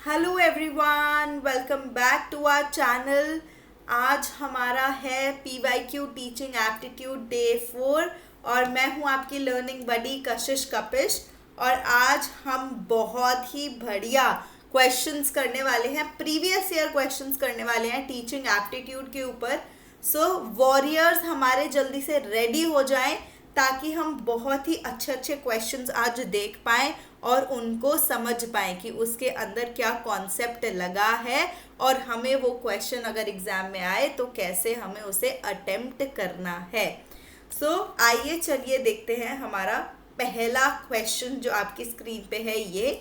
Hello everyone, welcome back to our channel. आज हमारा है PYQ टीचिंग एप्टीट्यूड डे 4 और मैं हूं आपकी लर्निंग बडी कशिश कपिश। और आज हम बहुत ही बढ़िया क्वेश्चंस करने वाले हैं, प्रीवियस ईयर क्वेश्चंस करने वाले हैं टीचिंग एप्टीट्यूड के ऊपर। सो वॉरियर्स हमारे जल्दी से रेडी हो जाएं ताकि हम बहुत ही अच्छे अच्छे क्वेश्चंस आज देख पाएं और उनको समझ पाएं कि उसके अंदर क्या कॉन्सेप्ट लगा है और हमें वो क्वेश्चन अगर एग्जाम में आए तो कैसे हमें उसे अटेम्प्ट करना है। आइए चलिए देखते हैं हमारा पहला क्वेश्चन जो आपकी स्क्रीन पे है। ये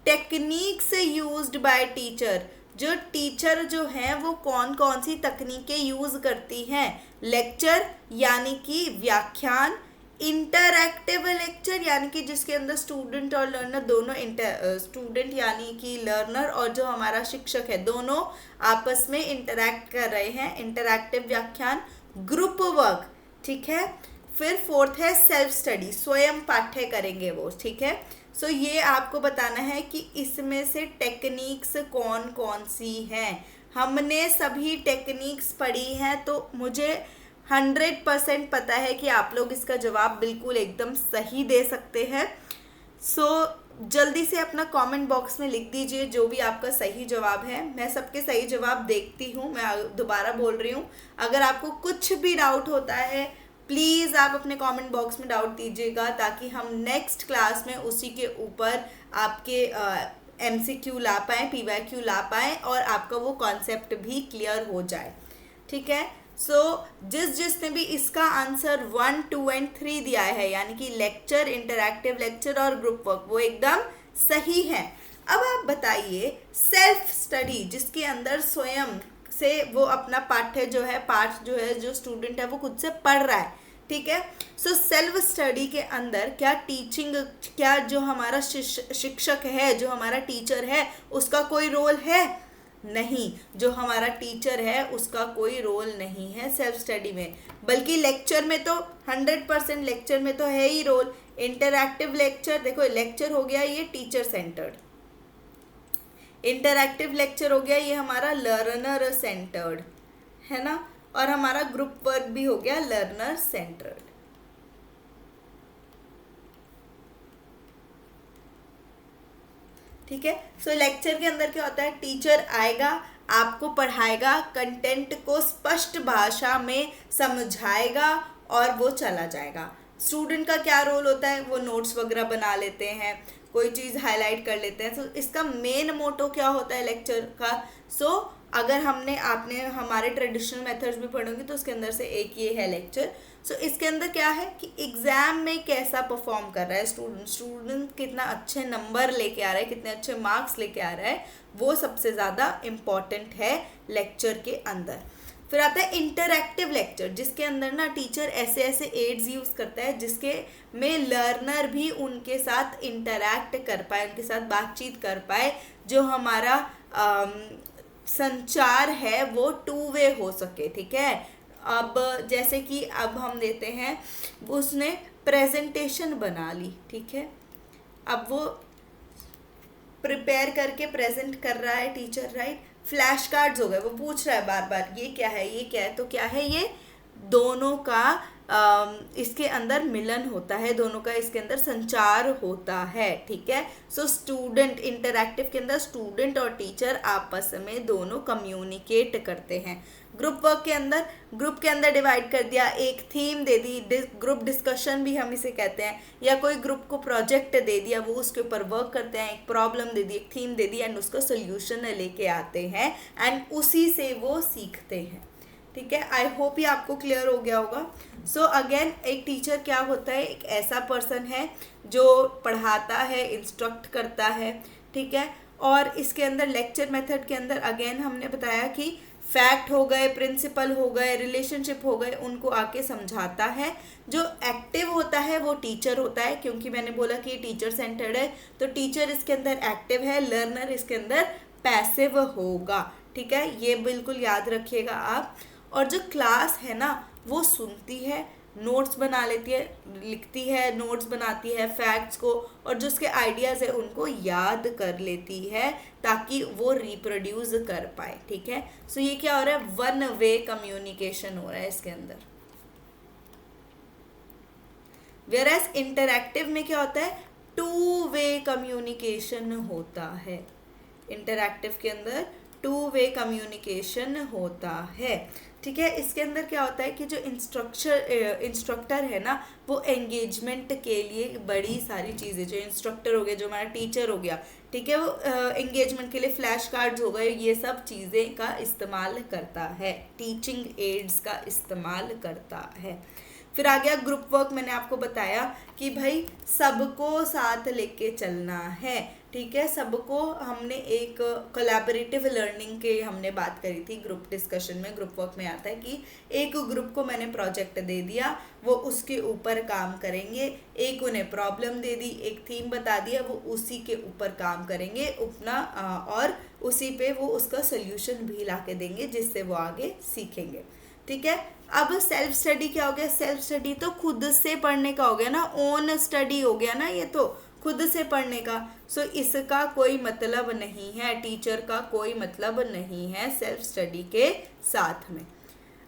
टेक्निक्स यूज्ड बाय टीचर, जो टीचर जो है वो कौन कौन सी तकनीकें यूज करती हैं। लेक्चर यानी कि व्याख्यान, इंटरैक्टिव लेक्चर यानी कि जिसके अंदर स्टूडेंट और लर्नर दोनों स्टूडेंट यानी कि लर्नर और जो हमारा शिक्षक है दोनों आपस में इंटरैक्ट कर रहे हैं, इंटरैक्टिव व्याख्यान। ग्रुप वर्क, ठीक है। फिर फोर्थ है सेल्फ स्टडी, स्वयं पाठ्य करेंगे वो, ठीक है। ये आपको बताना है कि इसमें से टेक्निक्स कौन कौन सी हैं। हमने सभी टेक्निक्स पढ़ी हैं तो मुझे 100% पता है कि आप लोग इसका जवाब बिल्कुल एकदम सही दे सकते हैं। जल्दी से अपना कमेंट बॉक्स में लिख दीजिए जो भी आपका सही जवाब है। मैं सबके सही जवाब देखती हूँ, मैं दोबारा बोल रही हूँ। अगर आपको कुछ भी डाउट होता है प्लीज़ आप अपने कमेंट बॉक्स में डाउट दीजिएगा ताकि हम नेक्स्ट क्लास में उसी के ऊपर आपके MCQ ला पाएँ, PYQ ला पाएँ और आपका वो कॉन्सेप्ट भी क्लियर हो जाए, ठीक है। जिसने भी इसका आंसर 1, 2 एंड 3 दिया है यानी कि लेक्चर, इंटरैक्टिव लेक्चर और ग्रुप वर्क, वो एकदम सही है। अब आप बताइए सेल्फ स्टडी, जिसके अंदर स्वयं से वो अपना पाठ जो है जो स्टूडेंट है वो खुद से पढ़ रहा है, ठीक है। सेल्फ स्टडी के अंदर क्या जो हमारा शिक्षक है, जो हमारा टीचर है, उसका कोई रोल है? नहीं, जो हमारा टीचर है उसका कोई रोल नहीं है सेल्फ स्टडी में, बल्कि लेक्चर में तो 100% लेक्चर में तो है ही रोल। इंटरैक्टिव लेक्चर, देखो लेक्चर हो गया ये टीचर सेंटर्ड, इंटरैक्टिव लेक्चर हो गया ये हमारा लर्नर सेंटर्ड, है ना। और हमारा ग्रुप वर्क भी हो गया लर्नर सेंटर्ड, ठीक है। लेक्चर के अंदर क्या होता है, टीचर आएगा, आपको पढ़ाएगा, कंटेंट को स्पष्ट भाषा में समझाएगा और वो चला जाएगा। स्टूडेंट का क्या रोल होता है, वो नोट्स वगैरह बना लेते हैं, कोई चीज़ हाईलाइट कर लेते हैं। इसका मेन मोटो क्या होता है लेक्चर का। अगर आपने हमारे ट्रेडिशनल मेथड्स भी पढ़ोगे तो उसके अंदर से एक ये है लेक्चर। इसके अंदर क्या है कि एग्ज़ाम में कैसा परफॉर्म कर रहा है स्टूडेंट कितना अच्छे नंबर लेके आ रहा है, कितने अच्छे मार्क्स लेके आ रहा है, वो सबसे ज़्यादा इम्पॉर्टेंट है लेक्चर के अंदर। फिर आता है इंटरैक्टिव लेक्चर, जिसके अंदर ना टीचर ऐसे ऐसे एड्स यूज़ करता है जिसके में लर्नर भी उनके साथ इंटरैक्ट कर पाए, उनके साथ बातचीत कर पाए, जो हमारा संचार है वो 2 वे हो सके, ठीक है। अब जैसे कि अब हम देते हैं, उसने प्रेजेंटेशन बना ली, ठीक है। अब वो प्रिपेयर करके प्रेजेंट कर रहा है टीचर, राइट। फ्लैश कार्ड्स हो गए, वो पूछ रहा है बार बार ये क्या है, ये क्या है, तो क्या है ये दोनों का इसके अंदर मिलन होता है, दोनों का इसके अंदर संचार होता है, ठीक है। स्टूडेंट इंटरैक्टिव के अंदर स्टूडेंट और टीचर आपस में दोनों कम्युनिकेट करते हैं। ग्रुप वर्क के अंदर ग्रुप के अंदर डिवाइड कर दिया, एक थीम दे दी, ग्रुप डिस्कशन भी हम इसे कहते हैं, या कोई ग्रुप को प्रोजेक्ट दे दिया, वो उसके ऊपर वर्क करते हैं, एक प्रॉब्लम दे दी, एक थीम दे दी एंड उसका सोल्यूशन लेके आते हैं एंड उसी से वो सीखते हैं, ठीक है। आई होप ये आपको क्लियर हो गया होगा। अगेन एक टीचर क्या होता है, एक ऐसा पर्सन है जो पढ़ाता है, इंस्ट्रक्ट करता है, ठीक है। और इसके अंदर लेक्चर मेथड के अंदर अगेन हमने बताया कि फैक्ट हो गए, प्रिंसिपल हो गए, रिलेशनशिप हो गए, उनको आके समझाता है। जो एक्टिव होता है वो टीचर होता है, क्योंकि मैंने बोला कि टीचर सेंटर्ड है, तो टीचर इसके अंदर एक्टिव है, लर्नर इसके अंदर पैसिव होगा, ठीक है। ये बिल्कुल याद रखिएगा आप। और जो क्लास है ना वो सुनती है, नोट्स बना लेती है, लिखती है, नोट्स बनाती है फैक्ट्स को, और जो उसके आइडियाज़ है उनको याद कर लेती है ताकि वो रिप्रोड्यूस कर पाए। ठीक है, सो ये क्या हो रहा है, वन वे कम्युनिकेशन हो रहा है इसके अंदर। वेयरएज इंटरैक्टिव में क्या होता है, टू वे कम्युनिकेशन होता है। इंटरैक्टिव के अंदर टू वे कम्युनिकेशन होता है। ठीक है, इसके अंदर क्या होता है कि जो इंस्ट्रक्टर है ना, वो एंगेजमेंट के लिए बड़ी सारी चीज़ें, जो इंस्ट्रक्टर हो गया, जो हमारा टीचर हो गया, ठीक है, वो एंगेजमेंट के लिए फ्लैश कार्ड्स हो गए, ये सब चीज़ें का इस्तेमाल करता है, टीचिंग एड्स का इस्तेमाल करता है। फिर आ गया ग्रुप वर्क। मैंने आपको बताया कि भाई सबको साथ लेके चलना है। ठीक है, सबको हमने एक कोलैबोरेटिव लर्निंग के हमने बात करी थी ग्रुप डिस्कशन में। ग्रुप वर्क में आता है कि एक ग्रुप को मैंने प्रोजेक्ट दे दिया, वो उसके ऊपर काम करेंगे, एक उन्हें प्रॉब्लम दे दी, एक थीम बता दिया, वो उसी के ऊपर काम करेंगे अपना, और उसी पे वो उसका सोल्यूशन भी ला के देंगे जिससे वो आगे सीखेंगे। ठीक है, अब सेल्फ स्टडी क्या हो गया, सेल्फ स्टडी तो खुद से पढ़ने का हो गया ना, ओन स्टडी हो गया ना, ये तो खुद से पढ़ने का। सो इसका कोई मतलब नहीं है, टीचर का कोई मतलब नहीं है सेल्फ स्टडी के साथ में।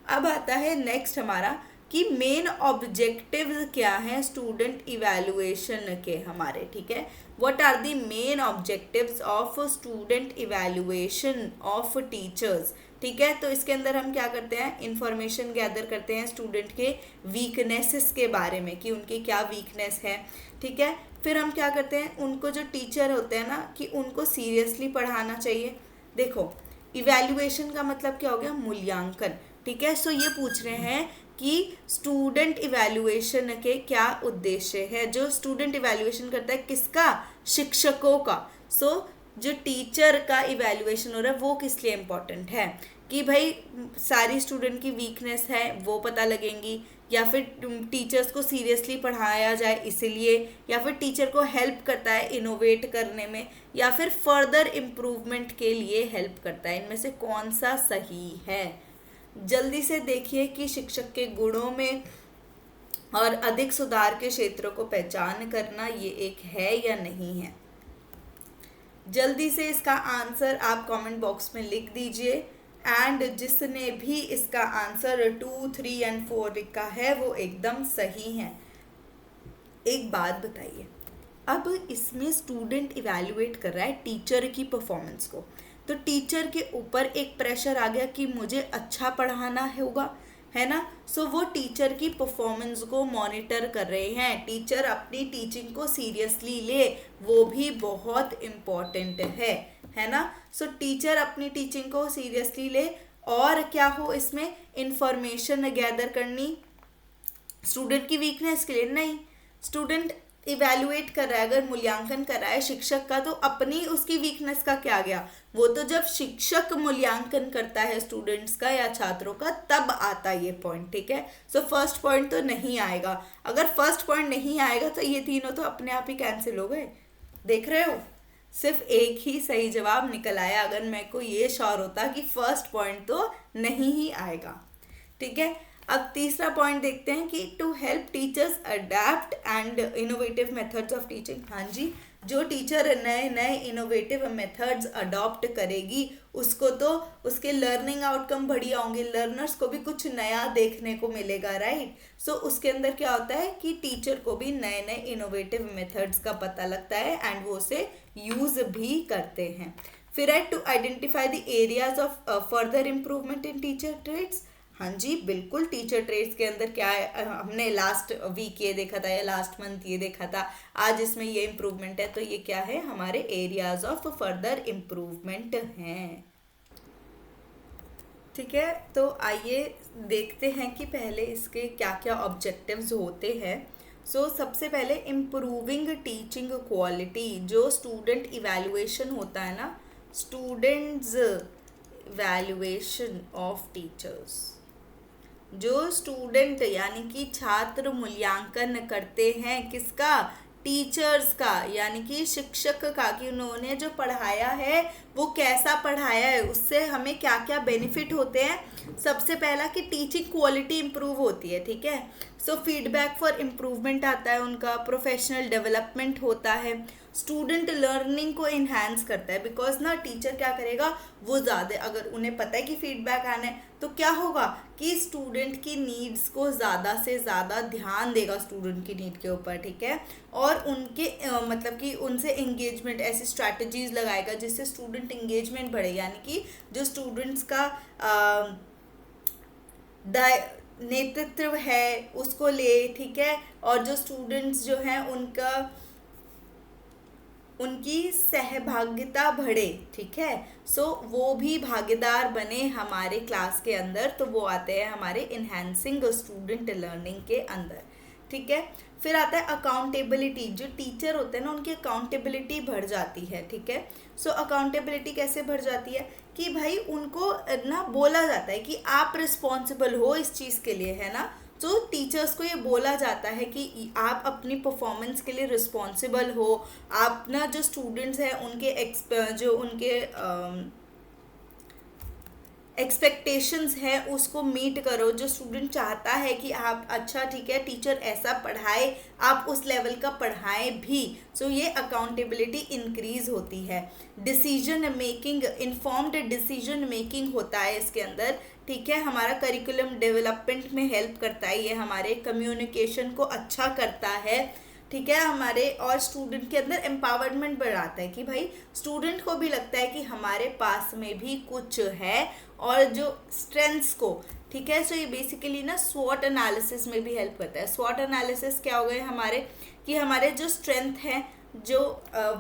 अब आता है नेक्स्ट हमारा कि मेन ऑब्जेक्टिव्स क्या हैं स्टूडेंट इवैल्यूएशन के हमारे। ठीक है, what are the main objectives of student evaluation of teachers. ठीक है, तो इसके अंदर हम क्या करते हैं, इंफॉर्मेशन गैदर करते हैं स्टूडेंट के वीकनेसेस के बारे में कि उनकी क्या वीकनेस है। ठीक है, फिर हम क्या करते हैं, उनको जो टीचर होते हैं ना, कि उनको सीरियसली पढ़ाना चाहिए। देखो, इवैल्यूएशन का मतलब क्या हो गया, मूल्यांकन। ठीक है, सो ये पूछ रहे हैं कि स्टूडेंट इवैल्यूएशन के क्या उद्देश्य है। जो स्टूडेंट इवैल्यूएशन करता है किसका, शिक्षकों का। सो जो टीचर का इवैल्यूएशन हो रहा है वो किस लिए इम्पोर्टेंट है, कि भाई सारी स्टूडेंट की वीकनेस है वो पता लगेंगी, या फिर टीचर्स को सीरियसली पढ़ाया जाए इसीलिए, या फिर टीचर को हेल्प करता है इनोवेट करने में, या फिर फर्दर इम्प्रूवमेंट के लिए हेल्प करता है। इनमें से कौन सा सही है, जल्दी से देखिए कि शिक्षक के गुणों में और अधिक सुधार के क्षेत्रों को पहचान करना ये एक है या नहीं है। जल्दी से इसका आंसर आप कमेंट बॉक्स में लिख दीजिए, एंड जिसने भी इसका आंसर 2, 3 एंड 4 लिखा है वो एकदम सही है। एक बात बताइए, अब इसमें स्टूडेंट इवैल्यूएट कर रहा है टीचर की परफॉर्मेंस को, तो टीचर के ऊपर एक प्रेशर आ गया कि मुझे अच्छा पढ़ाना होगा, है ना। सो वो टीचर की परफॉर्मेंस को मॉनिटर कर रहे हैं, टीचर अपनी टीचिंग को सीरियसली ले, वो भी बहुत इम्पॉर्टेंट है ना। सो टीचर अपनी टीचिंग को सीरियसली ले, और क्या हो इसमें, इंफॉर्मेशन गैदर करनी स्टूडेंट की वीकनेस के लिए नहीं। स्टूडेंट इवैल्यूएट कर रहा है, अगर मूल्यांकन कर रहा है शिक्षक का, तो अपनी उसकी वीकनेस का क्या गया, वो तो जब शिक्षक मूल्यांकन करता है स्टूडेंट्स का या छात्रों का तब आता ये पॉइंट। ठीक है, सो फर्स्ट पॉइंट तो नहीं आएगा। अगर फर्स्ट पॉइंट नहीं आएगा तो ये तीनों तो अपने आप ही कैंसिल हो गए। देख रहे हो, सिर्फ एक ही सही जवाब निकल आया। अगर मेरे को ये श्योर होता कि फर्स्ट पॉइंट तो नहीं ही आएगा। ठीक है, अब तीसरा पॉइंट देखते हैं कि to help teachers adept and innovative methods of teaching. हाँ जी, जो टीचर नए नए इनोवेटिव मेथड्स अडॉप्ट करेगी उसको तो उसके लर्निंग आउटकम बढ़िया होंगे, लर्नर्स को भी कुछ नया देखने को मिलेगा, राइट। सो उसके अंदर क्या होता है कि टीचर को भी नए नए इनोवेटिव मेथड्स का पता लगता है एंड वो उसे यूज भी करते हैं। फिर है to identify the areas of further improvement in teacher traits. हाँ जी, बिल्कुल, टीचर ट्रेड्स के अंदर क्या है, हमने लास्ट वीक ये देखा था या लास्ट मंथ ये देखा था, आज इसमें ये इम्प्रूवमेंट है, तो ये क्या है, हमारे एरियाज ऑफ फर्दर इम्प्रूवमेंट हैं। ठीक है, तो आइए देखते हैं कि पहले इसके क्या क्या ऑब्जेक्टिव्स होते हैं। सो सबसे पहले इम्प्रूविंग टीचिंग क्वालिटी। जो स्टूडेंट इवैल्यूएशन होता है ना, स्टूडेंट्स इवैल्यूएशन ऑफ टीचर्स, जो स्टूडेंट यानी कि छात्र मूल्यांकन करते हैं किसका, टीचर्स का यानी कि शिक्षक का, कि उन्होंने जो पढ़ाया है वो कैसा पढ़ाया है, उससे हमें क्या क्या बेनिफिट होते हैं। सबसे पहला कि टीचिंग क्वालिटी इंप्रूव होती है, ठीक है। सो फीडबैक फॉर इम्प्रूवमेंट आता है उनका, प्रोफेशनल डेवलपमेंट होता है, स्टूडेंट लर्निंग को इन्हांस करता है। बिकॉज ना टीचर क्या करेगा, वो ज़्यादा, अगर उन्हें पता है कि फीडबैक आना है तो क्या होगा कि स्टूडेंट की नीड्स को ज़्यादा से ज़्यादा ध्यान देगा स्टूडेंट की नीड के ऊपर, ठीक है। और उनके मतलब कि उनसे एंगेजमेंट, ऐसी स्ट्रैटेजीज लगाएगा जिससे स्टूडेंट एंगेजमेंट बढ़े, यानी कि जो स्टूडेंट्स का नेतृत्व है उसको ले, ठीक है। और जो स्टूडेंट्स जो हैं उनकी सहभागिता बढ़े, ठीक है। सो वो भी भागीदार बने हमारे क्लास के अंदर, तो वो आते हैं हमारे इन्हांसिंग स्टूडेंट लर्निंग के अंदर, ठीक है। फिर आता है अकाउंटेबिलिटी। जो टीचर होते हैं ना उनकी अकाउंटेबिलिटी बढ़ जाती है, ठीक है। सो अकाउंटेबिलिटी कैसे बढ़ जाती है कि भाई उनको ना बोला जाता है कि आप रिस्पॉन्सिबल हो इस चीज़ के लिए, है ना। तो टीचर्स को ये बोला जाता है कि आप अपनी परफॉर्मेंस के लिए रिस्पॉन्सिबल हो, आप ना जो स्टूडेंट्स हैं उनके जो उनके एक्सपेक्टेशंस है उसको मीट करो। जो स्टूडेंट चाहता है कि आप अच्छा ठीक है टीचर ऐसा पढ़ाए, आप उस लेवल का पढ़ाएं भी। सो ये अकाउंटेबिलिटी इंक्रीज होती है। Decision making, informed decision making होता है इसके अंदर, ठीक है। हमारा करिकुलम डेवलपमेंट में हेल्प करता है ये, हमारे कम्युनिकेशन को अच्छा करता है, ठीक है हमारे। और स्टूडेंट के अंदर एम्पावरमेंट बढ़ाता है कि भाई स्टूडेंट को भी लगता है कि हमारे पास में भी कुछ है, और जो स्ट्रेंथ्स को, ठीक है। सो ये बेसिकली ना स्वॉट एनालिसिस में भी हेल्प करता है। स्वॉट एनालिसिस क्या हो गए हमारे, कि हमारे जो स्ट्रेंथ हैं जो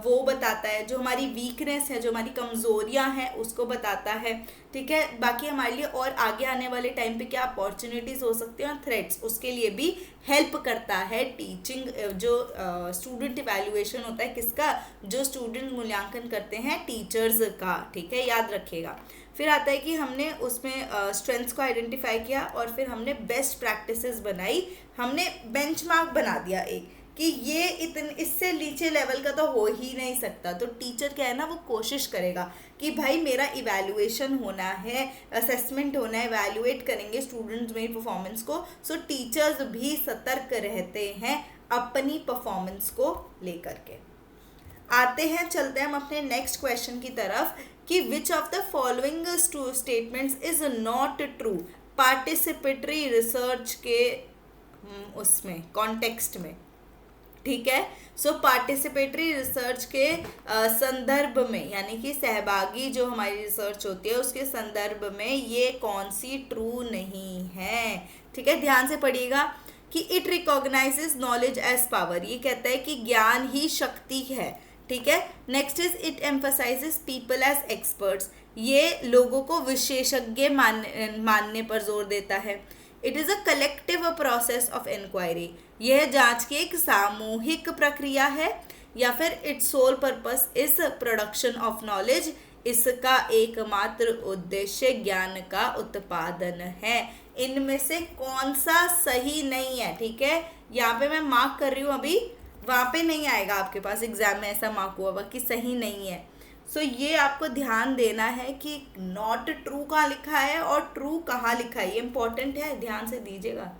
वो बताता है, जो हमारी वीकनेस है, जो हमारी कमज़ोरियां हैं उसको बताता है, ठीक है। बाकी हमारे लिए और आगे आने वाले टाइम पे क्या अपॉर्चुनिटीज़ हो सकती हैं और थ्रेट्स, उसके लिए भी हेल्प करता है टीचिंग। जो स्टूडेंट इवैल्यूएशन होता है किसका, जो स्टूडेंट मूल्यांकन करते हैं टीचर्स का, ठीक है, याद रखिएगा। फिर आता है कि हमने उसमें स्ट्रेंथ्स को आइडेंटिफाई किया और फिर हमने बेस्ट प्रैक्टिसेस बनाई, हमने बेंचमार्क बना दिया एक, कि ये इससे नीचे लेवल का तो हो ही नहीं सकता। तो टीचर क्या है ना, वो कोशिश करेगा कि भाई मेरा इवैल्यूएशन होना है, असेसमेंट होना है, इवैल्यूएट करेंगे स्टूडेंट्स मेरी परफॉर्मेंस को। सो टीचर्स भी सतर्क रहते हैं अपनी परफॉर्मेंस को लेकर के। आते हैं, चलते हैं हम अपने नेक्स्ट क्वेश्चन की तरफ, कि which of the following statements is not true participatory research के उसमें कॉन्टेक्स्ट में, ठीक है। सो पार्टिसिपेटरी रिसर्च के संदर्भ में, यानी कि सहभागी जो हमारी रिसर्च होती है उसके संदर्भ में ये कौन सी ट्रू नहीं है, ठीक है। ध्यान से पढ़िएगा कि it recognises knowledge as power, ये कहता है कि ज्ञान ही शक्ति है, ठीक है। Next is it emphasises people as experts, ये लोगों को विशेषज्ञ मानने पर जोर देता है। It is a collective process of inquiry, यह जांच की एक सामूहिक प्रक्रिया है। या फिर its sole purpose is production of knowledge, इसका एकमात्र उद्देश्य ज्ञान का उत्पादन है। इनमें से कौन सा सही नहीं है, ठीक है। यहाँ पे मैं मार्क कर रही हूँ, अभी वहाँ पे नहीं आएगा आपके पास एग्जाम में ऐसा मार्क हुआ हुआ कि सही नहीं है। सो ये आपको ध्यान देना है कि नॉट ट्रू कहाँ लिखा है और ट्रू कहाँ लिखा है, ये इंपॉर्टेंट है, ध्यान से दीजिएगा।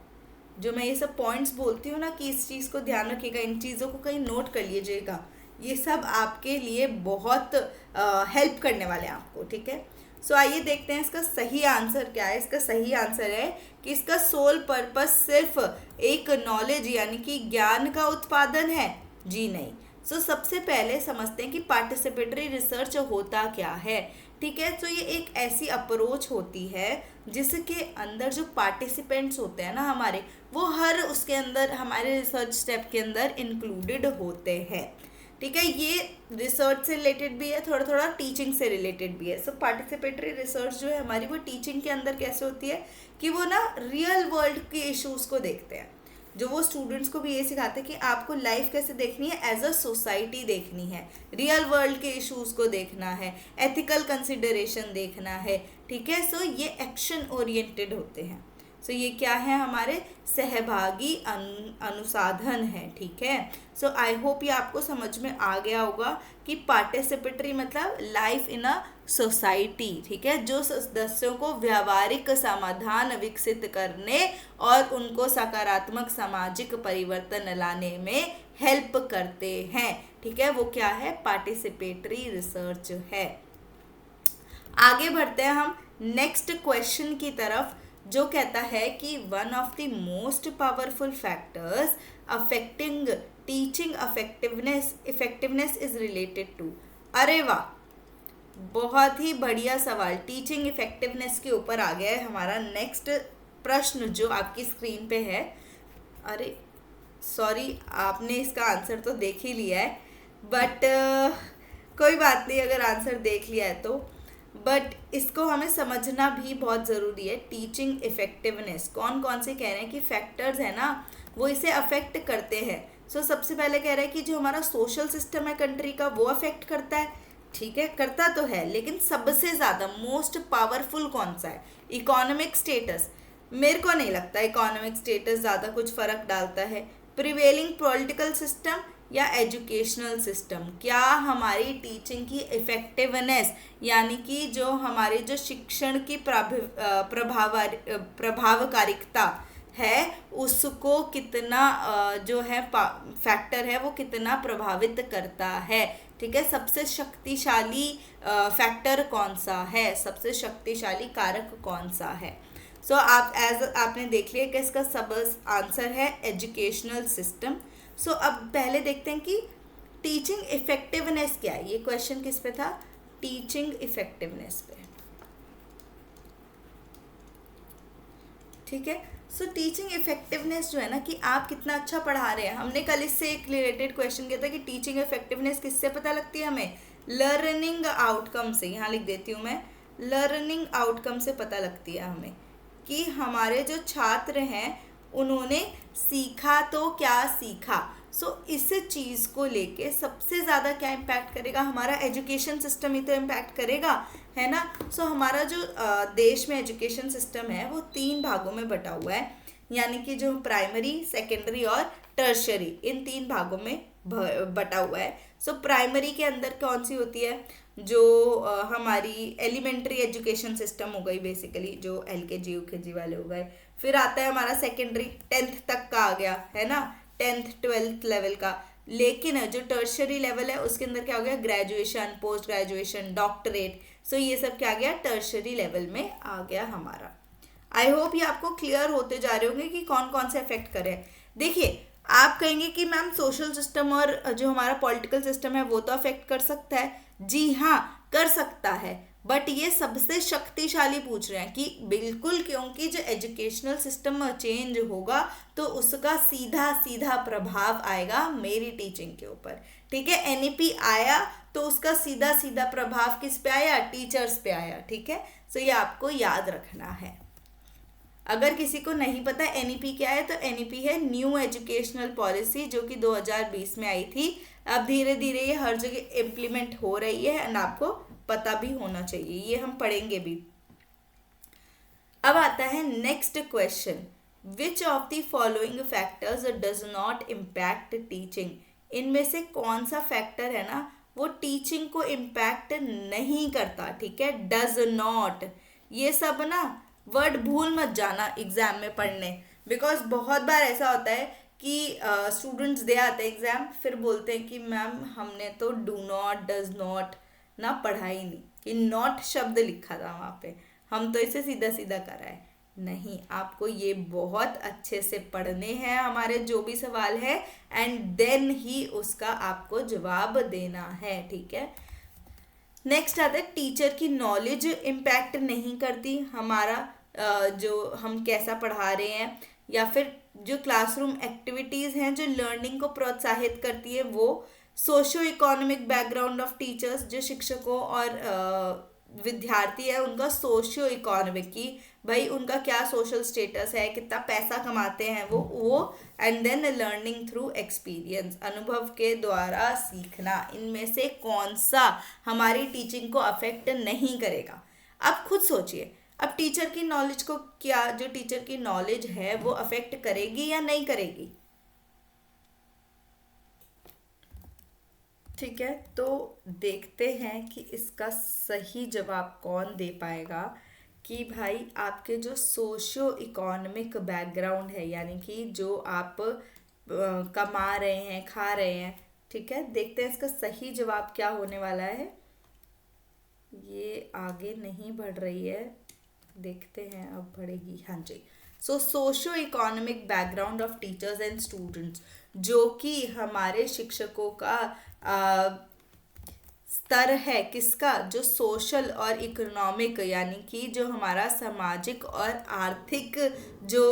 जो मैं ये सब पॉइंट्स बोलती हूँ ना कि इस चीज़ को ध्यान रखिएगा, इन चीज़ों को कहीं नोट कर लीजिएगा, ये सब आपके लिए बहुत हेल्प करने वाले हैं आपको, ठीक है। सो आइए देखते हैं इसका सही आंसर क्या है। इसका सही आंसर है कि इसका सोल पर्पस सिर्फ एक नॉलेज यानी कि ज्ञान का उत्पादन है, जी नहीं। सो सबसे पहले समझते हैं कि पार्टिसिपेटरी रिसर्च होता क्या है, ठीक है। तो ये एक ऐसी अप्रोच होती है जिसके अंदर जो पार्टिसिपेंट्स होते हैं ना हमारे, वो हर उसके अंदर हमारे रिसर्च स्टेप के अंदर इंक्लूडेड होते हैं, ठीक है। ये रिसर्च से रिलेटेड भी है, थोड़ा थोड़ा टीचिंग से रिलेटेड भी है। सो पार्टिसिपेटरी रिसर्च जो है हमारी, वो टीचिंग के अंदर कैसे होती है कि वो ना रियल वर्ल्ड के इश्यूज़ को देखते हैं, जो वो स्टूडेंट्स को भी ये सिखाते हैं कि आपको लाइफ कैसे देखनी है, एज अ सोसाइटी देखनी है, रियल वर्ल्ड के इश्यूज़ को देखना है, एथिकल कंसिडरेशन देखना है, ठीक है। सो ये एक्शन ओरिएंटेड होते हैं। सो ये क्या है, हमारे सहभागी अनुसाधन है, ठीक है। सो आई होप ये आपको समझ में आ गया होगा कि पार्टिसिपेटरी मतलब लाइफ इन अ सोसाइटी, ठीक है, जो सदस्यों को व्यावहारिक समाधान विकसित करने और उनको सकारात्मक सामाजिक परिवर्तन लाने में हेल्प करते हैं, ठीक है, वो क्या है, पार्टिसिपेटरी रिसर्च है। आगे बढ़ते हैं हम नेक्स्ट क्वेश्चन की तरफ, जो कहता है कि one of the most powerful factors affecting teaching effectiveness is related to. अरे वाह, बहुत ही बढ़िया सवाल, टीचिंग इफेक्टिवनेस के ऊपर आ गया है हमारा नेक्स्ट प्रश्न जो आपकी स्क्रीन पे है। अरे सॉरी, आपने इसका आंसर तो देख ही लिया है, बट कोई बात नहीं अगर आंसर देख लिया है तो, बट इसको हमें समझना भी बहुत ज़रूरी है। टीचिंग इफेक्टिवनेस कौन कौन से कह रहे हैं कि फैक्टर्स है ना, वो इसे अफेक्ट करते हैं। सो सबसे पहले कह रहे हैं कि जो हमारा सोशल सिस्टम है कंट्री का, वो अफेक्ट करता है, ठीक है, करता तो है, लेकिन सबसे ज़्यादा मोस्ट पावरफुल कौन सा है, इकोनॉमिक स्टेटस। मेरे को नहीं लगता इकोनॉमिक स्टेटस ज़्यादा कुछ फ़र्क डालता है। प्रिवेलिंग पॉलिटिकल सिस्टम या एजुकेशनल सिस्टम, क्या हमारी टीचिंग की इफ़ेक्टिवनेस यानी कि जो हमारे जो शिक्षण की प्रभावकारिता है उसको कितना जो है फैक्टर है वो कितना प्रभावित करता है, ठीक है, सबसे शक्तिशाली फैक्टर कौन सा है, सबसे शक्तिशाली कारक कौन सा है। सो आपने देख लिया कि इसका सब आंसर है एजुकेशनल सिस्टम। सो अब पहले देखते हैं कि टीचिंग इफेक्टिवनेस क्या है। ये क्वेश्चन किस पे था, टीचिंग इफेक्टिवनेस पे, ठीक है। सो टीचिंग इफेक्टिवनेस जो है ना कि आप कितना अच्छा पढ़ा रहे हैं, हमने कल इससे एक रिलेटेड क्वेश्चन किया था कि टीचिंग इफेक्टिवनेस किससे पता लगती है हमें, लर्निंग आउटकम से। यहाँ लिख देती हूँ मैं, लर्निंग आउटकम से पता लगती है हमें कि हमारे जो छात्र हैं उन्होंने सीखा तो क्या सीखा। सो इस चीज़ को लेके सबसे ज़्यादा क्या इम्पैक्ट करेगा, हमारा एजुकेशन सिस्टम ही तो इम्पैक्ट करेगा, है ना। सो हमारा जो देश में एजुकेशन सिस्टम है वो 3 भागों में बटा हुआ है, यानी कि जो प्राइमरी, सेकेंडरी और टर्शरी, इन 3 भागों में बटा हुआ है। सो प्राइमरी के अंदर कौन सी होती है, जो हमारी एलिमेंट्री एजुकेशन सिस्टम हो गई, बेसिकली जो LKG UKG वाले हो गए। फिर आता है हमारा सेकेंडरी, 10th तक का आ गया, है ना, 10th 12th लेवल का। लेकिन जो टर्शरी लेवल है उसके अंदर क्या हो गया, ग्रेजुएशन, पोस्ट ग्रेजुएशन, डॉक्टरेट। सो ये सब क्या आ गया, टर्शरी लेवल में आ गया हमारा। आई होप ये आपको क्लियर होते जा रहे होंगे कि कौन कौन से अफेक्ट करे। देखिए, आप कहेंगे कि मैम सोशल सिस्टम और जो हमारा पॉलिटिकल सिस्टम है वो तो अफेक्ट कर सकता है। जी हाँ, कर सकता है, बट ये सबसे शक्तिशाली पूछ रहे हैं कि बिल्कुल, क्योंकि जो एजुकेशनल सिस्टम चेंज होगा तो उसका सीधा सीधा प्रभाव आएगा मेरी टीचिंग के ऊपर, ठीक है। NEP आया तो उसका सीधा सीधा प्रभाव किस पे आया, टीचर्स पे आया, ठीक है। सो ये आपको याद रखना है। अगर किसी को नहीं पता NEP क्या है, तो NEP है न्यू एजुकेशनल पॉलिसी, जो कि 2020 में आई थी। अब धीरे धीरे ये हर जगह इम्प्लीमेंट हो रही है एंड आपको पता भी होना चाहिए, ये हम पढ़ेंगे भी। अब आता है next question, which of the following factors does not impact teaching. इनमें से कौन सा फैक्टर है ना वो टीचिंग को इम्पैक्ट नहीं करता, ठीक है, डज नॉट। ये सब ना वर्ड भूल मत जाना एग्जाम में पढ़ने, बिकॉज बहुत बार ऐसा होता है कि स्टूडेंट्स दे आते हैं एग्जाम, फिर बोलते हैं कि मैम हमने तो डू नॉट, डज नॉट ना पढ़ा ही नहीं, कि नॉट शब्द लिखा था वहाँ पे, हम तो इसे सीधा सीधा कराए। नहीं, आपको ये बहुत अच्छे से पढ़ने हैं हमारे जो भी सवाल है, एंड देन ही उसका आपको जवाब देना है, ठीक है। नेक्स्ट आता है टीचर की नॉलेज इम्पैक्ट नहीं करती हमारा जो हम कैसा पढ़ा रहे हैं, या फिर जो क्लासरूम एक्टिविटीज़ हैं जो लर्निंग को प्रोत्साहित करती है वो। Socio economic background of teachers, जो शिक्षकों और विद्यार्थी है उनका सोशियो इकोनॉमिक की, भाई उनका क्या सोशल स्टेटस है, कितना पैसा कमाते हैं वो and then learning through experience, अनुभव के द्वारा सीखना। इनमें से कौन सा हमारी टीचिंग को अफेक्ट नहीं करेगा। अब खुद सोचिए, अब टीचर की नॉलेज को क्या, जो टीचर की नॉलेज है वो अफेक्ट करेगी या नहीं करेगी? ठीक है, तो देखते हैं कि इसका सही जवाब कौन दे पाएगा। कि भाई आपके जो सोशियो इकोनॉमिक बैकग्राउंड है, यानी कि जो आप कमा रहे हैं, खा रहे हैं, ठीक है, देखते हैं इसका सही जवाब क्या होने वाला है। ये आगे नहीं बढ़ रही है, देखते हैं अब बढ़ेगी। हाँ जी। So socio economic background of teachers and students, जो कि हमारे शिक्षकों का स्तर है, किसका, जो सोशल और इकोनॉमिक, यानी कि जो हमारा सामाजिक और आर्थिक जो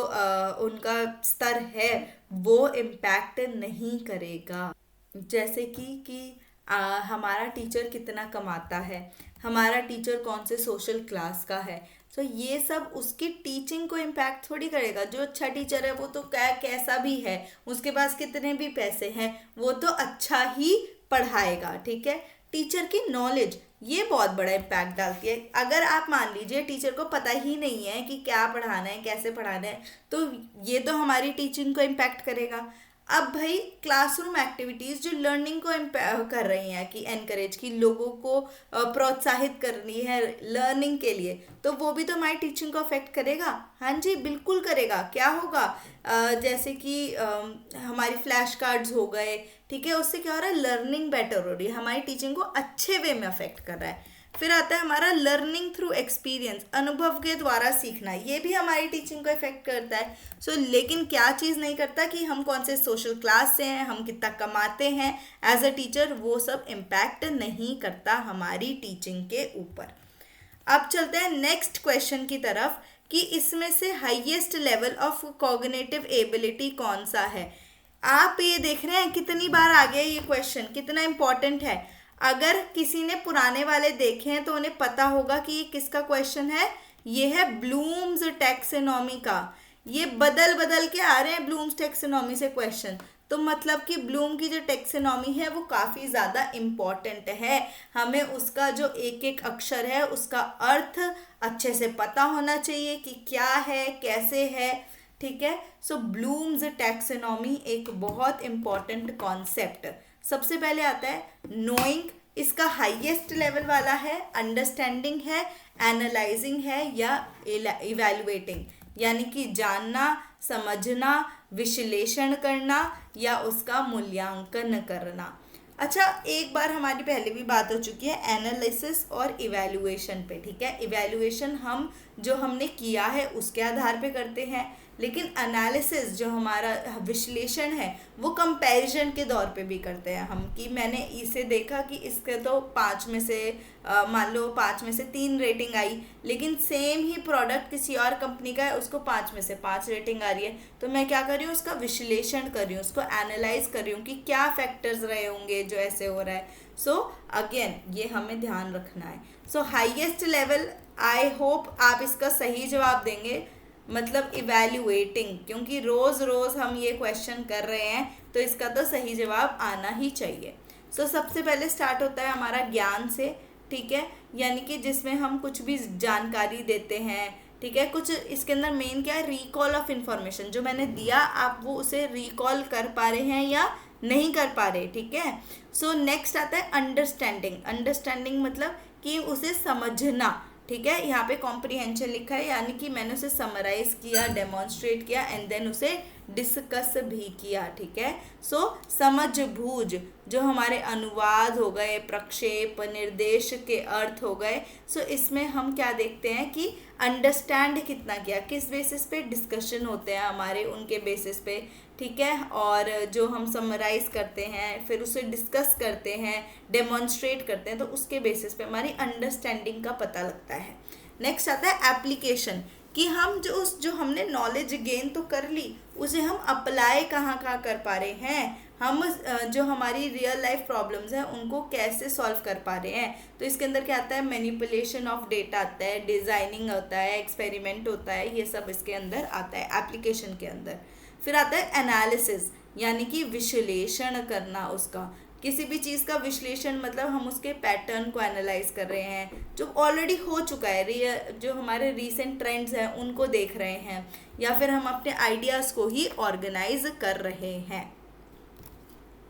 उनका स्तर है वो इम्पैक्ट नहीं करेगा। जैसे कि हमारा टीचर कितना कमाता है, हमारा टीचर कौन से सोशल क्लास का है, तो ये सब उसकी टीचिंग को इम्पैक्ट थोड़ी करेगा। जो अच्छा टीचर है वो तो कैसा भी है, उसके पास कितने भी पैसे हैं, वो तो अच्छा ही पढ़ाएगा। ठीक है, टीचर की नॉलेज ये बहुत बड़ा इम्पैक्ट डालती है। अगर आप मान लीजिए टीचर को पता ही नहीं है कि क्या पढ़ाना है, कैसे पढ़ाना है, तो ये तो हमारी टीचिंग को इम्पैक्ट करेगा। अब भाई क्लासरूम एक्टिविटीज़ जो लर्निंग को कर रही हैं, कि एनकरेज, की लोगों को प्रोत्साहित करनी है लर्निंग के लिए, तो वो भी तो हमारी टीचिंग को अफेक्ट करेगा। हाँ जी, बिल्कुल करेगा। क्या होगा, जैसे कि हमारी फ्लैश कार्ड्स हो गए, ठीक है, उससे क्या हो रहा है, लर्निंग बेटर हो रही है, हमारी टीचिंग को अच्छे वे में अफेक्ट कर रहा है। फिर आता है हमारा लर्निंग थ्रू एक्सपीरियंस, अनुभव के द्वारा सीखना, ये भी हमारी टीचिंग को इफेक्ट करता है। लेकिन क्या चीज़ नहीं करता, कि हम कौन से सोशल क्लास से हैं, हम कितना कमाते हैं एज अ टीचर, वो सब इम्पैक्ट नहीं करता हमारी टीचिंग के ऊपर। अब चलते हैं नेक्स्ट क्वेश्चन की तरफ, कि इसमें से highest level of cognitive ability कौन सा है। आप ये देख रहे हैं कितनी बार आ गया ये क्वेश्चन, कितना इंपॉर्टेंट है। अगर किसी ने पुराने वाले देखे हैं तो उन्हें पता होगा कि ये किसका क्वेश्चन है। ये है ब्लूम्स टैक्सोनॉमी का। ये बदल बदल के आ रहे हैं ब्लूम्स टैक्सोनॉमी से क्वेश्चन, तो मतलब कि ब्लूम की जो टैक्सोनॉमी है वो काफ़ी ज़्यादा इम्पॉर्टेंट है। हमें उसका जो एक एक अक्षर है उसका अर्थ अच्छे से पता होना चाहिए कि क्या है, कैसे है। ठीक है, ब्लूम्स टैक्सोनॉमी एक बहुत इम्पॉर्टेंट कॉन्सेप्ट। सबसे पहले आता है नोइंग, इसका हाईएस्ट लेवल वाला है, अंडरस्टैंडिंग है, एनालाइजिंग है, या इवैल्यूएटिंग, यानी कि जानना, समझना, विश्लेषण करना, या उसका मूल्यांकन करना। अच्छा, एक बार हमारी पहले भी बात हो चुकी है एनालिसिस और इवैल्यूएशन पे। ठीक है, इवैल्यूएशन हम जो हमने किया है उसके आधार पे करते हैं, लेकिन एनालिसिस जो हमारा विश्लेषण है वो कंपैरिजन के दौर पे भी करते हैं हम, कि मैंने इसे देखा कि इसके तो 5 में से मान लो 5 में से 3 रेटिंग आई, लेकिन सेम ही प्रोडक्ट किसी और कंपनी का है, उसको 5 में से 5 रेटिंग आ रही है। तो मैं क्या कर रही हूँ, उसका विश्लेषण कर रही हूँ, उसको एनालाइज कर रही हूँ कि क्या फैक्टर्स रहे होंगे जो ऐसे हो रहा है। अगेन ये हमें ध्यान रखना है। हाईएस्ट लेवल, आई होप आप इसका सही जवाब देंगे, मतलब इवैल्यूएटिंग, क्योंकि रोज़ रोज़ हम ये क्वेश्चन कर रहे हैं तो इसका तो सही जवाब आना ही चाहिए। सबसे पहले स्टार्ट होता है हमारा ज्ञान से। ठीक है, यानी कि जिसमें हम कुछ भी जानकारी देते हैं। ठीक है, कुछ इसके अंदर मेन क्या है, रिकॉल ऑफ इंफॉर्मेशन, जो मैंने दिया आप वो उसे रिकॉल कर पा रहे हैं या नहीं कर पा रहे। ठीक है, नेक्स्ट आता है अंडरस्टैंडिंग। अंडरस्टैंडिंग मतलब कि उसे समझना। ठीक है, यहाँ पे कॉम्प्रिहेंशन लिखा है, यानी कि मैंने उसे समराइज किया, डेमोन्स्ट्रेट किया, एंड देन उसे डिस्कस भी किया। ठीक है, समझ बूझ, जो हमारे अनुवाद हो गए, प्रक्षेप, निर्देश के अर्थ हो गए। इसमें हम क्या देखते हैं कि अंडरस्टैंड कितना किया, किस बेसिस पे डिस्कशन होते हैं हमारे, उनके बेसिस पे। ठीक है, और जो हम समराइज करते हैं फिर उसे डिस्कस करते हैं, डेमोन्स्ट्रेट करते हैं, तो उसके बेसिस पे हमारी अंडरस्टैंडिंग का पता लगता है। नेक्स्ट आता है एप्लीकेशन, कि हम जो हमने नॉलेज गेन तो कर ली, उसे हम अप्लाई कहाँ कहाँ कर पा रहे हैं, हम जो हमारी रियल लाइफ प्रॉब्लम्स हैं उनको कैसे सॉल्व कर पा रहे हैं। तो इसके अंदर क्या आता है, मैनिपुलेशन ऑफ डेटा आता है, डिज़ाइनिंग होता है, एक्सपेरिमेंट होता है, ये सब इसके अंदर आता है एप्लीकेशन के अंदर। फिर आता है एनालिसिस, यानी कि विश्लेषण करना उसका, किसी भी चीज़ का विश्लेषण मतलब हम उसके पैटर्न को एनालाइज कर रहे हैं, जो ऑलरेडी हो चुका है, जो हमारे रीसेंट ट्रेंड्स हैं उनको देख रहे हैं, या फिर हम अपने आइडियाज़ को ही ऑर्गेनाइज कर रहे हैं।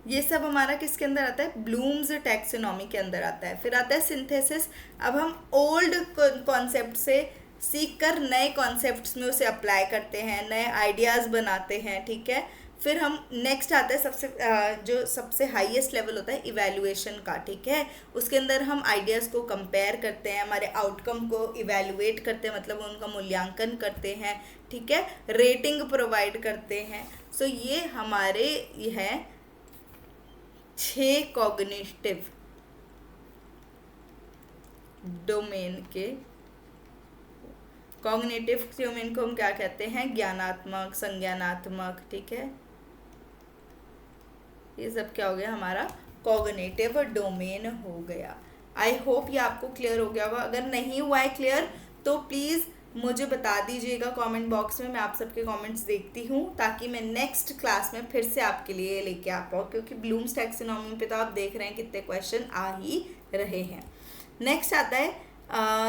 ये सब हमारा किसके अंदर आता है? ब्लूम्स टैक्सोनॉमी के अंदर आता है। फिर आता है सिंथेसिस। अब हम ओल्ड कॉन्सेप्ट से सीख कर नए कॉन्सेप्ट्स में उसे अप्लाई करते हैं, नए आइडियाज़ बनाते हैं, ठीक है। फिर हम नेक्स्ट आता है जो सबसे हाईएस्ट लेवल होता है इवैल्यूएशन का, ठीक है। उसके अंदर हम आइडियाज़ को कंपेयर करते हैं, हमारे आउटकम को इवैल्यूएट करते हैं, मतलब उनका मूल्यांकन करते हैं, ठीक है, रेटिंग प्रोवाइड करते हैं। सो ये हमारे है 6 कॉग्निटिव डोमेन के। कॉग्निटिव डोमेन को हम क्या कहते हैं? ज्ञानात्मक, संज्ञानात्मक, ठीक है। ये सब क्या हो गया? हमारा कॉग्निटिव डोमेन हो गया। आई होप ये आपको क्लियर हो गया होगा। अगर नहीं हुआ है क्लियर तो प्लीज़ मुझे बता दीजिएगा कमेंट बॉक्स में। मैं आप सबके कमेंट्स देखती हूँ ताकि मैं नेक्स्ट क्लास में फिर से आपके लिए लेके आ पाऊँ, क्योंकि ब्लूम्स टैक्सोनॉमी पे तो आप देख रहे हैं कितने क्वेश्चन आ ही रहे हैं। नेक्स्ट आता है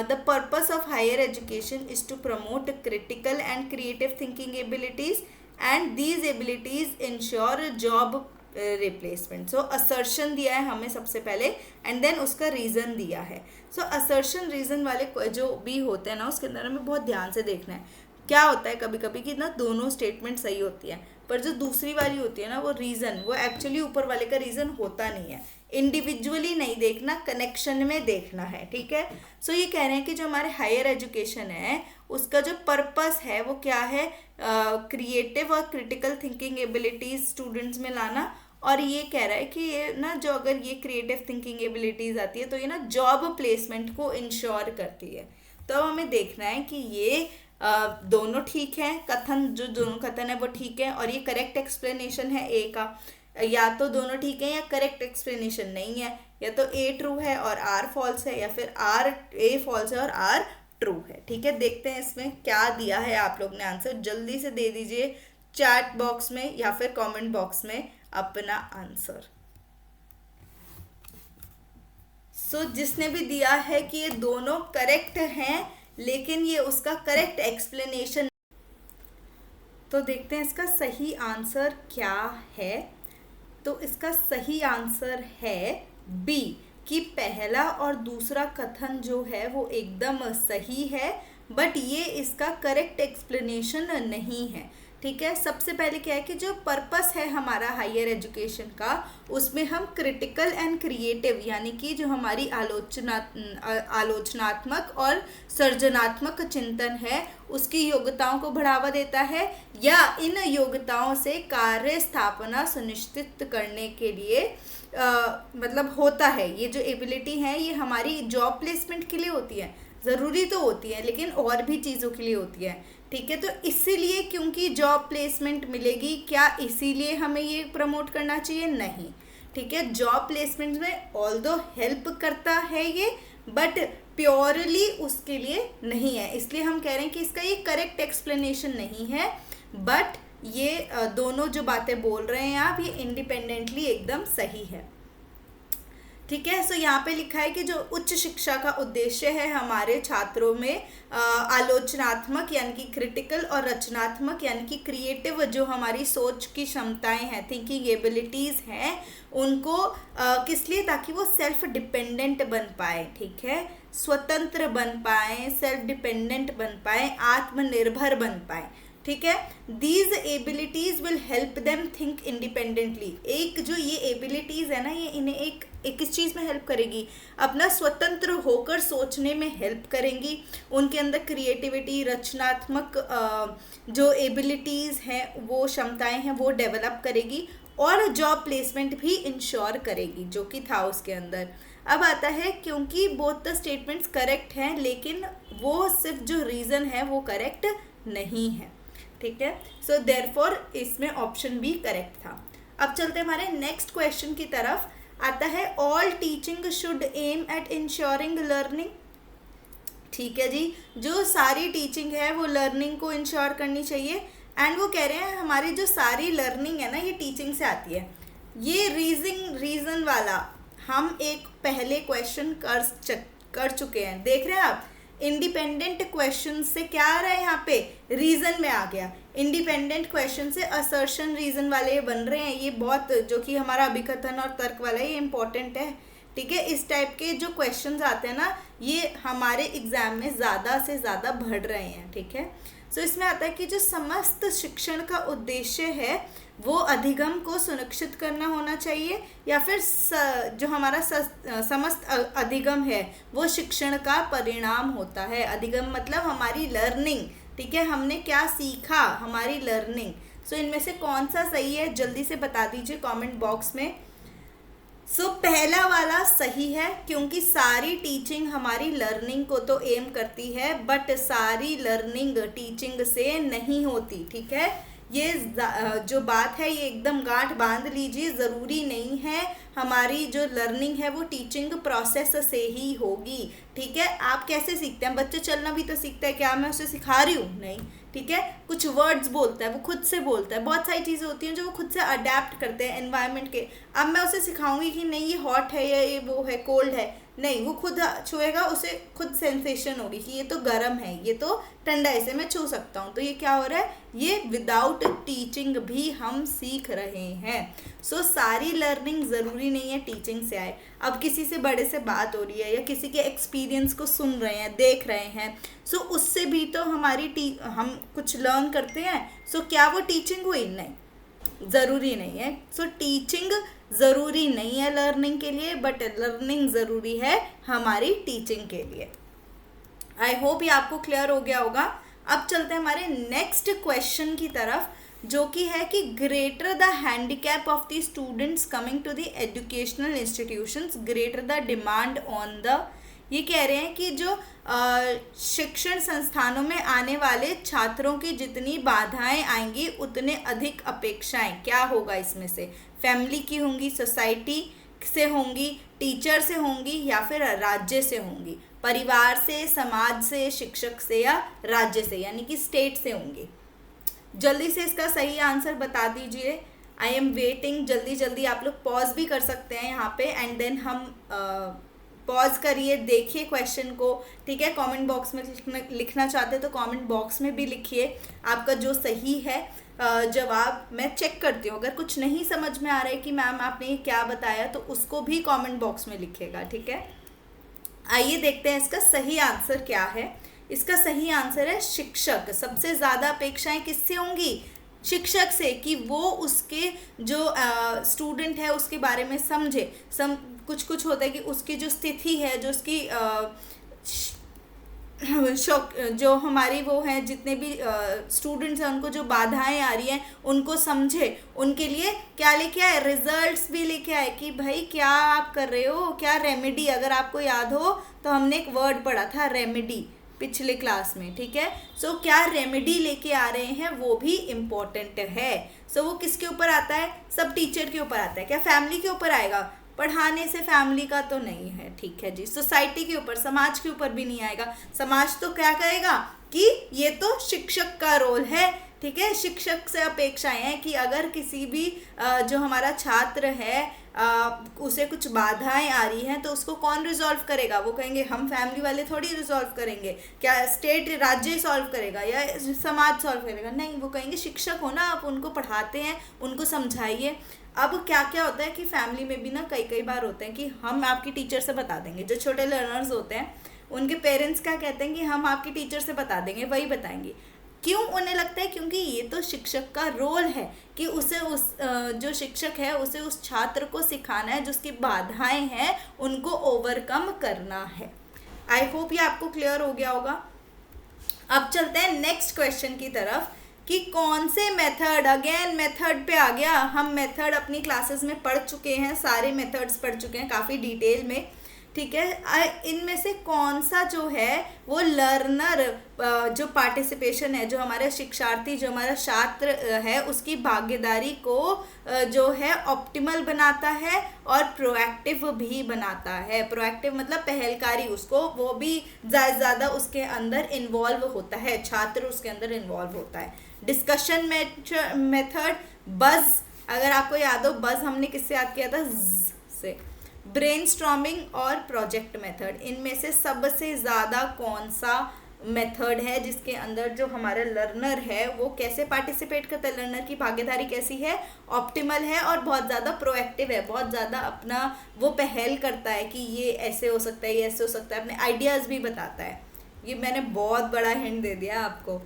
the purpose of higher education is to promote critical and creative thinking abilities and these abilities ensure job replacement. So assertion दिया है हमें सबसे पहले एंड देन उसका रीज़न दिया है। सो असर्शन रीज़न वाले जो भी होते हैं ना, उसके अंदर हमें बहुत ध्यान से देखना है। क्या होता है कभी कभी कि ना दोनों स्टेटमेंट सही होती है, पर जो दूसरी वाली होती है ना वो रीज़न, वो एक्चुअली ऊपर वाले का रीज़न होता नहीं है। इंडिविजुअली नहीं देखना, कनेक्शन में देखना है, ठीक है। सो ये कह रहे हैं कि जो हमारे हायर एजुकेशन है उसका जो पर्पस है वो क्या है? क्रिएटिव और क्रिटिकल थिंकिंग एबिलिटीज स्टूडेंट्स में लाना। और ये कह रहा है कि ये ना जो अगर ये क्रिएटिव थिंकिंग एबिलिटीज आती है तो ये ना जॉब प्लेसमेंट को इंश्योर करती है। तो अब हमें देखना है कि ये दोनों ठीक है, कथन जो दोनों कथन है वो ठीक है और ये करेक्ट एक्सप्लेनेशन है ए का, या तो दोनों ठीक है या करेक्ट एक्सप्लेनेशन नहीं है, या तो ए ट्रू है और आर फॉल्स है, या फिर ए फॉल्स है और आर ट्रू है, ठीक है। देखते हैं इसमें क्या दिया है आप लोग ने आंसर। जल्दी से दे दीजिए चैट बॉक्स में या फिर कमेंट बॉक्स में अपना आंसर। सो जिसने भी दिया है कि ये दोनों करेक्ट हैं लेकिन ये उसका करेक्ट एक्सप्लेनेशन, तो देखते हैं इसका सही आंसर क्या है। तो इसका सही आंसर है बी, कि पहला और दूसरा कथन जो है वो एकदम सही है, बट ये इसका करेक्ट एक्सप्लेनेशन नहीं है, ठीक है। सबसे पहले क्या है कि जो पर्पस है हमारा हायर एजुकेशन का, उसमें हम क्रिटिकल एंड क्रिएटिव यानी कि जो हमारी आलोचनात्मक और सृजनात्मक चिंतन है उसकी योग्यताओं को बढ़ावा देता है, या इन योग्यताओं से कार्य स्थापना सुनिश्चित करने के लिए मतलब होता है। ये जो एबिलिटी है ये हमारी जॉब प्लेसमेंट के लिए होती है, ज़रूरी तो होती है लेकिन और भी चीज़ों के लिए होती है, ठीक है। तो इसीलिए क्योंकि जॉब प्लेसमेंट मिलेगी, क्या इसीलिए हमें ये प्रमोट करना चाहिए? नहीं, ठीक है। जॉब प्लेसमेंट में ऑल्दो हेल्प करता है ये, बट प्योरली उसके लिए नहीं है, इसलिए हम कह रहे हैं कि इसका ये करेक्ट एक्सप्लेनेशन नहीं है। बट ये दोनों जो बातें बोल रहे हैं आप, ये इंडिपेंडेंटली एकदम सही है, ठीक है। सो यहाँ पे लिखा है कि जो उच्च शिक्षा का उद्देश्य है हमारे छात्रों में आलोचनात्मक यानी कि क्रिटिकल और रचनात्मक यानी कि क्रिएटिव जो हमारी सोच की क्षमताएं हैं, थिंकिंग एबिलिटीज़ हैं, उनको किस लिए? ताकि वो सेल्फ डिपेंडेंट बन पाए, ठीक है, स्वतंत्र बन पाए, सेल्फ डिपेंडेंट बन पाए, आत्मनिर्भर बन पाए, ठीक है। These abilities will help them think independently. एक जो ये एबिलिटीज़ है ना, ये इन्हें एक किस चीज़ में हेल्प करेगी? अपना स्वतंत्र होकर सोचने में हेल्प करेंगी। उनके अंदर क्रिएटिविटी, रचनात्मक जो एबिलिटीज़ हैं, वो क्षमताएं हैं, वो डेवलप करेगी और जॉब प्लेसमेंट भी इंश्योर करेगी, जो कि था उसके अंदर। अब आता है क्योंकि बोथ द स्टेटमेंट्स करेक्ट हैं लेकिन वो सिर्फ जो रीज़न है वो करेक्ट नहीं है, ठीक है। सो देयरफॉर इसमें ऑप्शन बी करेक्ट था। अब चलते हमारे नेक्स्ट क्वेश्चन की तरफ। आता है all teaching should aim at ensuring learning, ठीक है जी। जो सारी टीचिंग है वो लर्निंग को इंश्योर करनी चाहिए, एंड वो कह रहे हैं हमारी जो सारी लर्निंग है ना ये टीचिंग से आती है। ये रीजन वाला हम एक पहले क्वेश्चन कर चुके हैं, देख रहे हैं आप। इंडिपेंडेंट क्वेश्चन से क्या आ रहा है, यहाँ पे रीजन में आ गया। इंडिपेंडेंट क्वेश्चन से असर्शन रीजन वाले ये बन रहे हैं। ये बहुत, जो कि हमारा अभिकथन और तर्क वाला है, ये इंपॉर्टेंट है, ठीक है। इस टाइप के जो क्वेश्चंस आते हैं ना, ये हमारे एग्जाम में ज़्यादा से ज़्यादा बढ़ रहे हैं, ठीक है। सो इसमें आता है कि जो समस्त शिक्षण का उद्देश्य है वो अधिगम को सुनिश्चित करना होना चाहिए, या फिर जो हमारा समस्त अधिगम है वो शिक्षण का परिणाम होता है। अधिगम मतलब हमारी लर्निंग, ठीक है, हमने क्या सीखा, हमारी लर्निंग। सो इनमें से कौन सा सही है, जल्दी से बता दीजिए कमेंट बॉक्स में। पहला वाला सही है, क्योंकि सारी टीचिंग हमारी लर्निंग को तो एम करती है, बट सारी लर्निंग टीचिंग से नहीं होती, ठीक है। ये जो बात है ये एकदम गांठ बांध लीजिए। ज़रूरी नहीं है हमारी जो लर्निंग है वो टीचिंग प्रोसेस से ही होगी, ठीक है। आप कैसे सीखते हैं, बच्चे चलना भी तो सीखता है, क्या मैं उसे सिखा रही हूँ, नहीं, ठीक है। कुछ वर्ड्स बोलता है, वो खुद से बोलता है। बहुत सारी चीज़ें होती हैं जो वो खुद से अडेप्ट करते हैं एनवायरनमेंट के। अब मैं उसे सिखाऊंगी कि नहीं ये हॉट है या ये वो है कोल्ड है, नहीं, वो खुद छुएगा, उसे खुद सेंसेशन होगी कि ये तो गर्म है, ये तो ठंडा है, इसे मैं छू सकता हूँ। तो ये क्या हो रहा है, ये विदाउट टीचिंग भी हम सीख रहे हैं। सारी लर्निंग ज़रूरी नहीं है टीचिंग से आए। अब किसी से बड़े से बात हो रही है या किसी के एक्सपीरियंस को सुन रहे हैं, देख रहे हैं, उससे भी तो हम कुछ लर्न करते हैं। क्या वो टीचिंग हुई, नहीं, ज़रूरी नहीं है। टीचिंग ज़रूरी नहीं है लर्निंग के लिए, बट लर्निंग ज़रूरी है हमारी टीचिंग के लिए। आई होप ये आपको क्लियर हो गया होगा। अब चलते हैं हमारे नेक्स्ट क्वेश्चन की तरफ, जो कि है कि greater the handicap of the students coming to the educational institutions greater the demand on the. ये कह रहे हैं कि जो शिक्षण संस्थानों में आने वाले छात्रों की जितनी बाधाएं आएंगी उतने अधिक अपेक्षाएं, क्या होगा इसमें से, फैमिली की होंगी, सोसाइटी से होंगी, टीचर से होंगी, या फिर राज्य से होंगी, परिवार से, समाज से, शिक्षक से, या राज्य से, यानी कि स्टेट से होंगी। जल्दी से इसका सही आंसर बता दीजिए। I am waiting. जल्दी जल्दी आप लोग पॉज भी कर सकते हैं यहाँ पे, एंड देन हम पॉज करिए, देखिए क्वेश्चन को, ठीक है। कमेंट बॉक्स में लिखना चाहते हैं तो कमेंट बॉक्स में भी लिखिए आपका जो सही है जवाब। मैं चेक करती हूँ, अगर कुछ नहीं समझ में आ रहा है कि मैम आपने ये क्या बताया, तो उसको भी कमेंट बॉक्स में लिखिएगा, ठीक है। आइए देखते हैं इसका सही आंसर क्या है। इसका सही आंसर है शिक्षक। सबसे ज़्यादा अपेक्षाएं किससे होंगी, शिक्षक से, कि वो उसके जो स्टूडेंट है उसके बारे में समझे। कुछ होता है कि उसकी जो स्थिति है, जो उसकी जो हमारी वो हैं, जितने भी स्टूडेंट्स हैं, उनको जो बाधाएं आ रही हैं उनको समझे, उनके लिए क्या लेके आए, रिजल्ट्स भी लेके आए कि भाई क्या आप कर रहे हो, क्या रेमेडी। अगर आपको याद हो तो हमने एक वर्ड पढ़ा था रेमेडी पिछले क्लास में, ठीक है। क्या रेमेडी लेके आ रहे हैं वो भी इम्पोर्टेंट है। वो किसके ऊपर आता है, सब टीचर के ऊपर आता है। क्या फैमिली के ऊपर आएगा, पढ़ाने से फैमिली का तो नहीं है, ठीक है जी। सोसाइटी के ऊपर, समाज के ऊपर भी नहीं आएगा। समाज तो क्या कहेगा कि ये तो शिक्षक का रोल है, ठीक है। शिक्षक से अपेक्षाएं हैं कि अगर किसी भी जो हमारा छात्र है उसे कुछ बाधाएं आ रही हैं तो उसको कौन रिजॉल्व करेगा, वो कहेंगे हम फैमिली वाले थोड़ी रिजॉल्व करेंगे, क्या स्टेट राज्य सॉल्व करेगा या समाज सॉल्व करेगा, नहीं, वो कहेंगे शिक्षक हो ना आप, उनको पढ़ाते हैं, उनको समझाइए। अब क्या क्या होता है कि फैमिली में भी ना कई बार होते हैं कि हम आपकी टीचर से बता देंगे। जो छोटे लर्नर्स होते हैं उनके पेरेंट्स क्या कहते हैं कि हम आपकी टीचर से बता देंगे, वही बताएंगे। क्यों उन्हें लगता है, क्योंकि ये तो शिक्षक का रोल है कि उसे जो शिक्षक है उसे उस छात्र को सिखाना है, जो उसकी बाधाएं हैं उनको ओवरकम करना है। आई होप ये आपको क्लियर हो गया होगा। अब चलते हैं नेक्स्ट क्वेश्चन की तरफ कि कौन से मेथड, अगेन मेथड पे आ गया। हम मेथड अपनी क्लासेस में पढ़ चुके हैं, सारे मेथड्स पढ़ चुके हैं काफ़ी डिटेल में, ठीक है। इनमें से कौन सा जो है वो लर्नर जो पार्टिसिपेशन है, जो हमारे शिक्षार्थी, जो हमारा छात्र है उसकी भागीदारी को जो है ऑप्टिमल बनाता है और प्रोएक्टिव भी बनाता है। प्रोएक्टिव मतलब पहलकारी, उसको वो भी ज़्यादा उसके अंदर इन्वॉल्व होता है, छात्र उसके अंदर इन्वॉल्व होता है। डिस्कशन मेथड, बज़ अगर आपको याद हो, बज हमने किससे याद किया था? Z से। ब्रेनस्टॉर्मिंग और प्रोजेक्ट मेथड, इनमें से सबसे ज़्यादा कौन सा मेथड है जिसके अंदर जो हमारा लर्नर है वो कैसे पार्टिसिपेट करता है, लर्नर की भागीदारी कैसी है? ऑप्टिमल है और बहुत ज़्यादा प्रोएक्टिव है, बहुत ज़्यादा अपना वो पहल करता है कि ये ऐसे हो सकता है, ये ऐसे हो सकता है, अपने आइडियाज़ भी बताता है। ये मैंने बहुत बड़ा हिंट दे दिया आपको,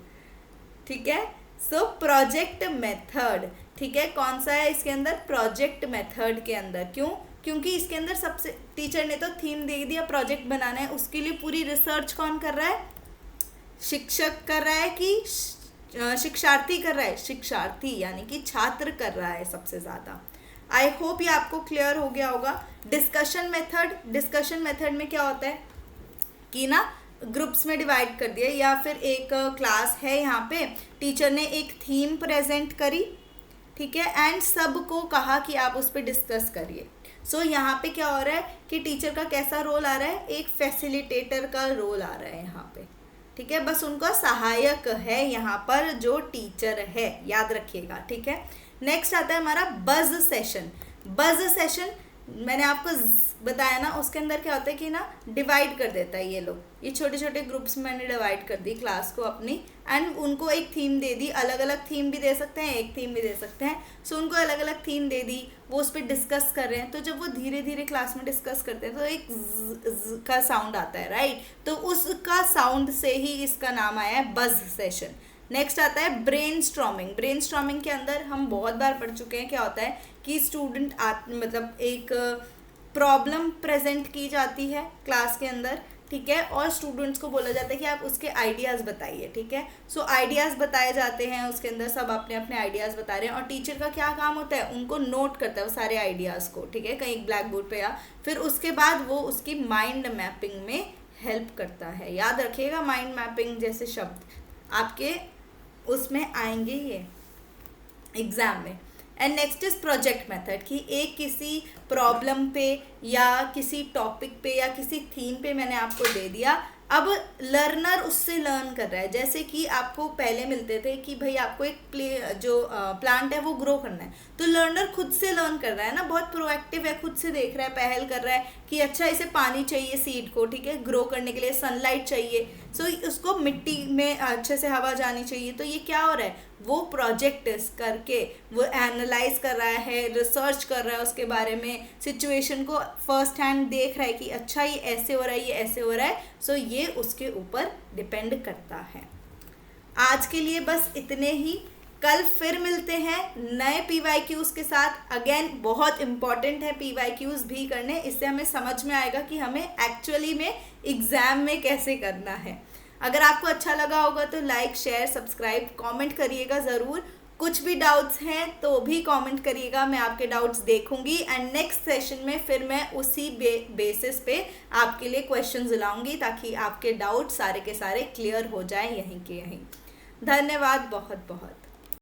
ठीक है। सो प्रोजेक्ट मेथड, ठीक है, कौन सा है इसके अंदर? प्रोजेक्ट मेथड के अंदर। क्यों? क्योंकि इसके अंदर सबसे, टीचर ने तो थीम दे दिया, प्रोजेक्ट बनाना है, उसके लिए पूरी रिसर्च कौन कर रहा है? शिक्षक कर रहा है कि शिक्षार्थी कर रहा है? शिक्षार्थी यानी कि छात्र कर रहा है सबसे ज़्यादा। आई होप ये आपको क्लियर हो गया होगा। डिस्कशन मेथड, डिस्कशन मेथड में क्या होता है कि ना ग्रुप्स में डिवाइड कर दिया, या फिर एक क्लास है, यहाँ पे टीचर ने एक थीम प्रेजेंट करी, ठीक है, एंड सबको कहा कि आप उस पर डिस्कस करिए। सो यहाँ पे क्या हो रहा है कि टीचर का कैसा रोल आ रहा है? एक फैसिलिटेटर का रोल आ रहा है यहाँ पे, ठीक है, बस उनका सहायक है यहाँ पर जो टीचर है, याद रखिएगा, ठीक है। नेक्स्ट आता है हमारा बज सेशन। बज सेशन मैंने आपको बताया ना, उसके अंदर क्या होता है कि ना डिवाइड कर देता है, ये लोग, ये छोटे छोटे ग्रुप्स में मैंने डिवाइड कर दी क्लास को अपनी, एंड उनको एक थीम दे दी, अलग अलग थीम भी दे सकते हैं, एक थीम भी दे सकते हैं। सो उनको अलग अलग थीम दे दी, वो उस पर डिस्कस कर रहे हैं, तो जब वो धीरे धीरे क्लास में डिस्कस करते हैं तो एक ज का साउंड आता है, राइट, तो उसका साउंड से ही इसका नाम आया है बज सेशन। नेक्स्ट आता है ब्रेनस्टॉर्मिंग। ब्रेनस्टॉर्मिंग के अंदर हम बहुत बार पढ़ चुके हैं, क्या होता है कि स्टूडेंट मतलब एक प्रॉब्लम प्रेजेंट की जाती है क्लास के अंदर, ठीक है, और स्टूडेंट्स को बोला जाता है कि आप उसके आइडियाज़ बताइए, ठीक है। सो आइडियाज़ बताए जाते हैं, उसके अंदर सब अपने अपने आइडियाज़ बता रहे हैं, और टीचर का क्या काम होता है? उनको नोट करता है वो सारे आइडियाज़ को, ठीक है, कहीं ब्लैक बोर्ड पे, या फिर उसके बाद वो उसकी माइंड मैपिंग में हेल्प करता है। याद रखिएगा, माइंड मैपिंग जैसे शब्द आपके उसमें आएंगे ये एग्जाम में। And next is project method, कि एक किसी प्रॉब्लम पे या किसी टॉपिक पे या किसी थीम पे मैंने आपको दे दिया, अब लर्नर उससे लर्न कर रहा है। जैसे कि आपको पहले मिलते थे कि भाई आपको एक प्लांट है वो ग्रो करना है, तो लर्नर खुद से लर्न कर रहा है ना, बहुत प्रोएक्टिव है, खुद से देख रहा है, पहल कर रहा है कि अच्छा इसे पानी चाहिए सीड को, ठीक है, ग्रो करने के लिए सनलाइट चाहिए, सो उसको मिट्टी में अच्छे से हवा जानी चाहिए। तो ये क्या हो रहा है? वो प्रोजेक्ट करके वो एनालाइज कर रहा है, रिसर्च कर रहा है उसके बारे में, सिचुएशन को फर्स्ट हैंड देख रहा है कि अच्छा ये ऐसे हो रहा है, ये ऐसे हो रहा है, सो ये उसके ऊपर डिपेंड करता है। आज के लिए बस इतने ही, कल फिर मिलते हैं नए PYQs के साथ। अगेन बहुत इंपॉर्टेंट है PYQs भी करने, इससे हमें समझ में आएगा कि हमें एक्चुअली में एग्ज़ाम में कैसे करना है। अगर आपको अच्छा लगा होगा तो लाइक, शेयर, सब्सक्राइब, कमेंट करिएगा ज़रूर। कुछ भी डाउट्स हैं तो भी कमेंट करिएगा, मैं आपके डाउट्स देखूंगी, एंड नेक्स्ट सेशन में फिर मैं उसी बेसिस पे आपके लिए क्वेश्चंस लाऊंगी, ताकि आपके डाउट सारे के सारे क्लियर हो जाएं यहीं के यहीं। धन्यवाद बहुत बहुत।